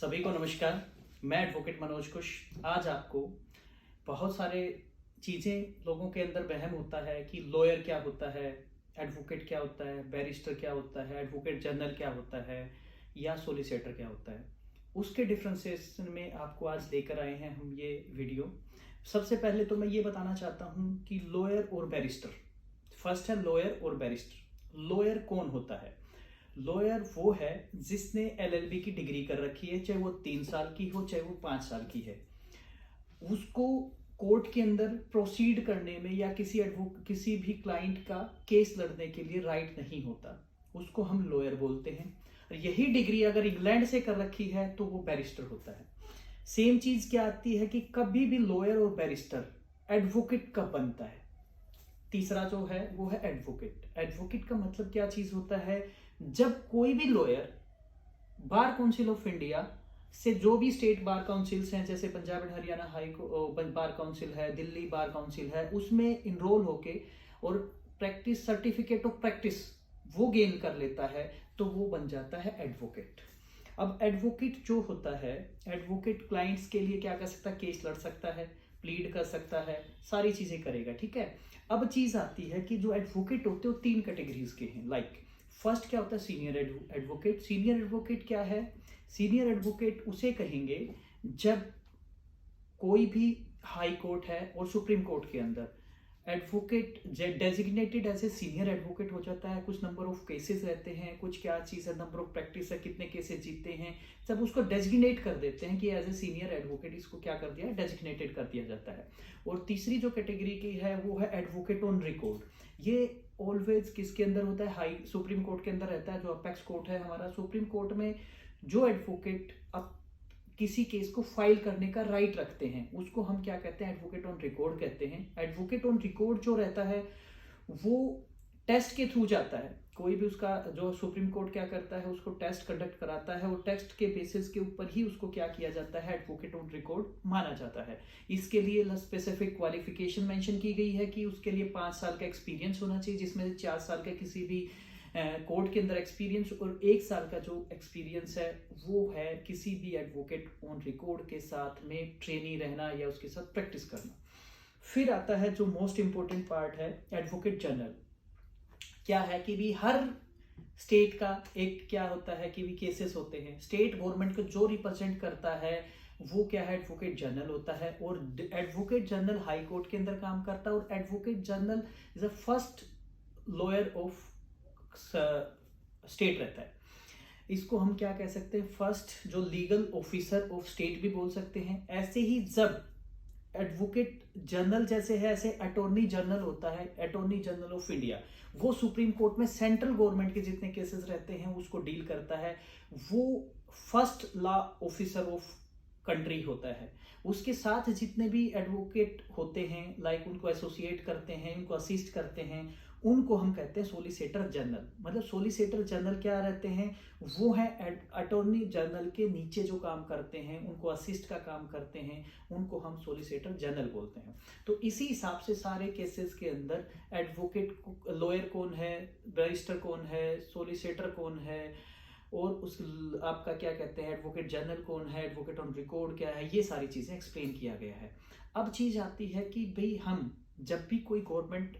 सभी को नमस्कार। मैं एडवोकेट मनोज कुश। आज आपको बहुत सारे चीज़ें लोगों के अंदर वहम होता है कि लॉयर क्या होता है, एडवोकेट क्या होता है, बैरिस्टर क्या होता है, एडवोकेट जनरल क्या होता है या सोलिसिटर क्या होता है। उसके डिफ्रेंसिएशन में आपको आज लेकर आए हैं हम ये वीडियो। सबसे पहले तो मैं ये बताना चाहता हूँ कि लॉयर और बैरिस्टर, फर्स्ट है लॉयर और बैरिस्टर। लॉयर कौन होता है? लॉयर वो है जिसने एलएलबी की डिग्री कर रखी है, चाहे वो 3 साल की हो चाहे वो 5 साल की है। उसको कोर्ट के अंदर प्रोसीड करने में या किसी भी क्लाइंट का केस लड़ने के लिए राइट नहीं होता, उसको हम लॉयर बोलते हैं। और यही डिग्री अगर इंग्लैंड से कर रखी है तो वो बैरिस्टर होता है। सेम चीज क्या आती है कि कभी भी लॉयर और बैरिस्टर एडवोकेट कब बनता है? तीसरा जो है वो है एडवोकेट। एडवोकेट का मतलब क्या चीज होता है? जब कोई भी lawyer bar council of India से, जो भी स्टेट बार काउंसिल्स हैं जैसे Punjab and Haryana bar council है, दिल्ली बार काउंसिल है, उसमें इनरोल होके और प्रैक्टिस सर्टिफिकेट ऑफ प्रैक्टिस वो गेन कर लेता है तो वो बन जाता है एडवोकेट। अब एडवोकेट जो होता है, एडवोकेट क्लाइंट्स के लिए क्या कर सकता है? केस लड़ सकता है, प्लीड कर सकता है, सारी चीजें करेगा, ठीक है। अब चीज आती है कि जो एडवोकेट होते हैं वो 3 कैटेगरीज के हैं। फर्स्ट क्या होता है? Senior advocate. सीनियर एडवोकेट क्या है? सीनियर एडवोकेट उसे कहेंगे जब कोई भी हाई कोर्ट है और सुप्रीम कोर्ट के अंदर advocate designated as a senior advocate हो जाता है। कुछ नंबर ऑफ केसेस रहते हैं, कुछ क्या चीज़ है, नंबर ऑफ प्रैक्टिस है, कितने केसेस जीतते हैं, जब उसको डेजिग्नेट कर देते हैं कि एज ए सीनियर एडवोकेट इसको क्या कर दिया, डेजिग्नेटेड कर दिया जाता है। और तीसरी जो कैटेगरी की है वो है एडवोकेट ऑन रिकॉर्ड। ये ऑलवेज किसके अंदर होता है? हाई सुप्रीम कोर्ट के अंदर रहता है, जो अपेक्स कोर्ट है हमारा। सुप्रीम कोर्ट में जो एडवोकेट अब किसी केस को फाइल करने का राइट रखते हैं उसको हम क्या कहते हैं? एडवोकेट ऑन रिकॉर्ड कहते हैं। एडवोकेट ऑन रिकॉर्ड जो रहता है वो टेस्ट के थ्रू जाता है। कोई भी उसका जो सुप्रीम कोर्ट क्या करता है, उसको टेस्ट कंडक्ट कराता है और टेस्ट के बेसिस के ऊपर ही उसको क्या किया जाता है? एडवोकेट ऑन रिकॉर्ड माना जाता है। इसके लिए स्पेसिफिक क्वालिफिकेशन मेंशन की गई है कि उसके लिए 5 साल का एक्सपीरियंस होना चाहिए, जिसमें से 4 साल का किसी भी कोर्ट के अंदर एक्सपीरियंस और 1 साल का जो एक्सपीरियंस है वो है किसी भी एडवोकेट ऑन रिकॉर्ड के साथ में ट्रेनी रहना या उसके साथ प्रैक्टिस करना। फिर आता है जो मोस्ट इंपॉर्टेंट पार्ट है, एडवोकेट जनरल। क्या है कि भी हर स्टेट का एक क्या होता है कि भी केसेस होते हैं, स्टेट गवर्नमेंट को जो रिप्रेजेंट करता है वो क्या है? एडवोकेट जनरल होता है। और एडवोकेट जनरल हाई कोर्ट के अंदर काम करता है और advocate general is the first lawyer of state रहता है। इसको हम क्या कह सकते हैं? फर्स्ट जो लीगल ऑफिसर ऑफ स्टेट भी बोल सकते हैं। ऐसे ही जब एडवोकेट जनरल जैसे है, ऐसे अटॉर्नी जनरल होता है, अटॉर्नी जनरल ऑफ इंडिया। वो सुप्रीम कोर्ट में सेंट्रल गवर्नमेंट के जितने केसेस रहते हैं उसको डील करता है। वो first law officer of country होता है। उसके साथ जितने भी एडवोकेट होते हैं उनको एसोसिएट करते हैं, उनको असिस्ट करते हैं, उनको हम कहते हैं सोलिसिटर जनरल। मतलब सोलिसिटर जनरल क्या रहते हैं? वो है अटॉर्नी जनरल के नीचे जो काम करते हैं, उनको असिस्ट का काम करते हैं, उनको हम सोलिसिटर जनरल बोलते हैं। तो इसी हिसाब से सारे केसेस के अंदर एडवोकेट लॉयर कौन है, बैरिस्टर कौन है, सोलिसिटर कौन है और उस आपका क्या कहते हैं एडवोकेट जनरल कौन है, एडवोकेट ऑन रिकॉर्ड क्या है, ये सारी चीज़ें एक्सप्लेन किया गया है। अब चीज़ आती है कि भाई हम जब भी कोई गवर्नमेंट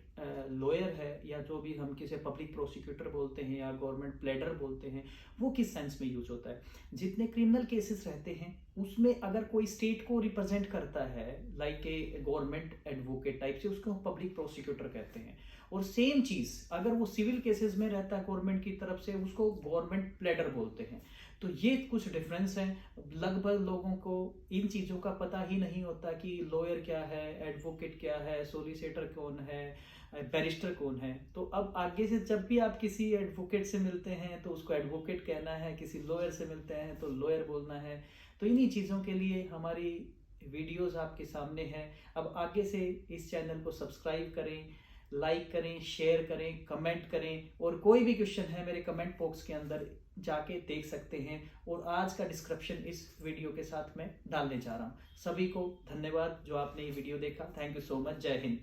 लॉयर है या जो भी हम किसी पब्लिक प्रोसिक्यूटर बोलते हैं या गवर्नमेंट प्लेडर बोलते हैं, वो किस सेंस में यूज होता है? जितने क्रिमिनल केसेस रहते हैं उसमें अगर कोई स्टेट को रिप्रेजेंट करता है like a government advocate type से, उसको पब्लिक प्रोसिक्यूटर कहते हैं। और सेम चीज अगर वो सिविल केसेस में रहता है गवर्नमेंट की तरफ से, उसको गवर्नमेंट प्लेडर बोलते हैं। तो ये कुछ डिफरेंस है। लगभग लोगों को इन चीज़ों का पता ही नहीं होता कि लॉयर क्या है, एडवोकेट क्या है, सोलिसिटर कौन है, बैरिस्टर कौन है। तो अब आगे से जब भी आप किसी एडवोकेट से मिलते हैं तो उसको एडवोकेट कहना है, किसी लॉयर से मिलते हैं तो लॉयर बोलना है। तो इन्हीं चीज़ों के लिए हमारी वीडियोस आपके सामने हैं। अब आगे से इस चैनल को सब्सक्राइब करें, लाइक करें, शेयर करें, कमेंट करें और कोई भी क्वेश्चन है मेरे कमेंट बॉक्स के अंदर जाके देख सकते हैं। और आज का डिस्क्रिप्शन इस वीडियो के साथ मैं डालने जा रहा हूँ। सभी को धन्यवाद जो आपने ये वीडियो देखा। Thank you so much. जय हिंद।